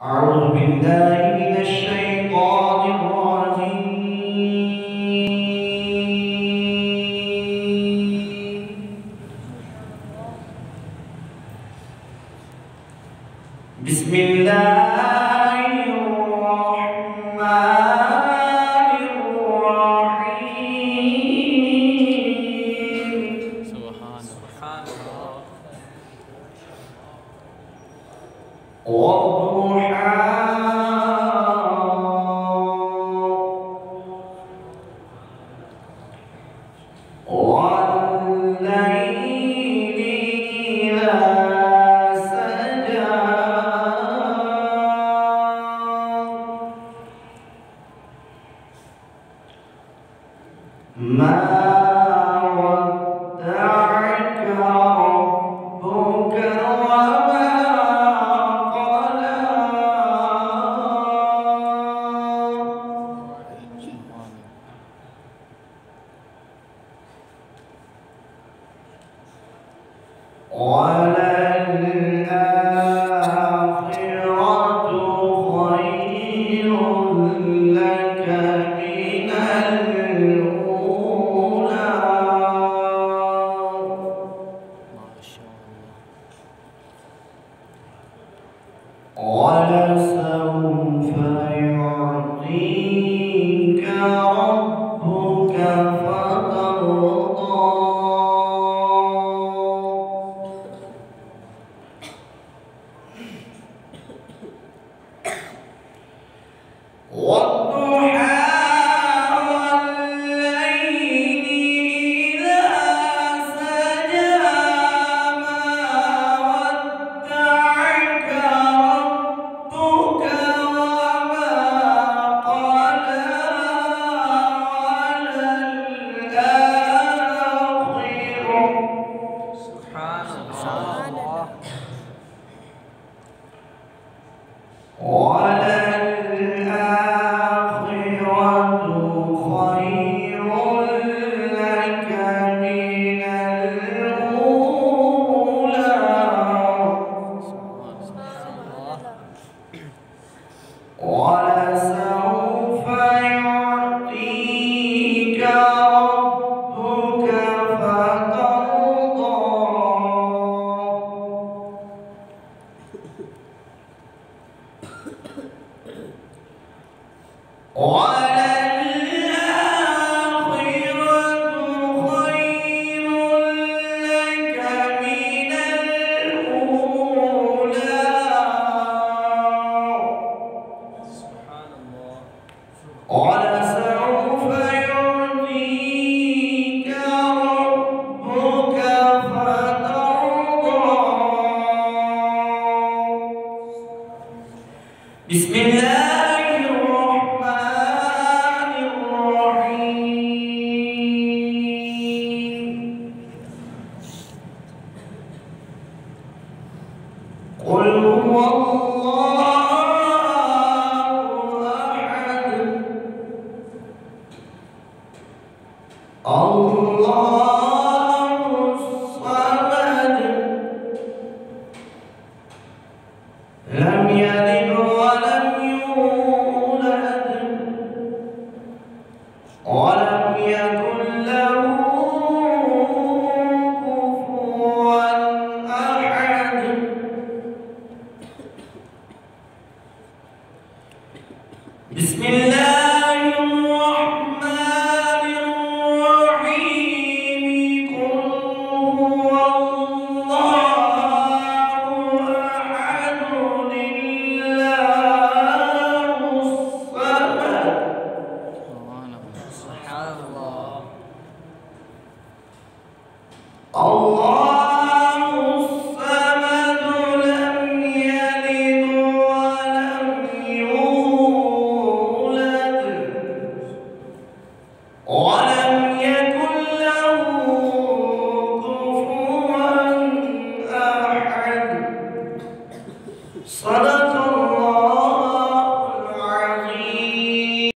أعوذ بالله من الشيطان الرجيم. بسم الله الرحمن الرحيم. سبحان الله. والضحى والليل إذا سجى ما ودعك ربك وما قلى وللآخرة خير لك من الأولى ما شاء الله. ولسوف يعطيك ربك فترضى والضحى والليل إذا سجى ما ودعك ربك وما قلى وللآخرة سبحان الله. وللآخرة خير لك من الأولى ولسوف يعطيك ربك فترضى وللآخرة خير لك من الأولى سبحان الله. ولسوف يعطيك ربك فترضى بسم الله الرحمن الرحيم. قل هو الله أحد الله الصمد لم يلد ولم يولد ولم يكن له كفوا أحد بسم الله الرحمن الرحيم. قل هو الله أحد الله الصمد سبحان الله. الله الصمد لم يلد ولم يولد ولم يكن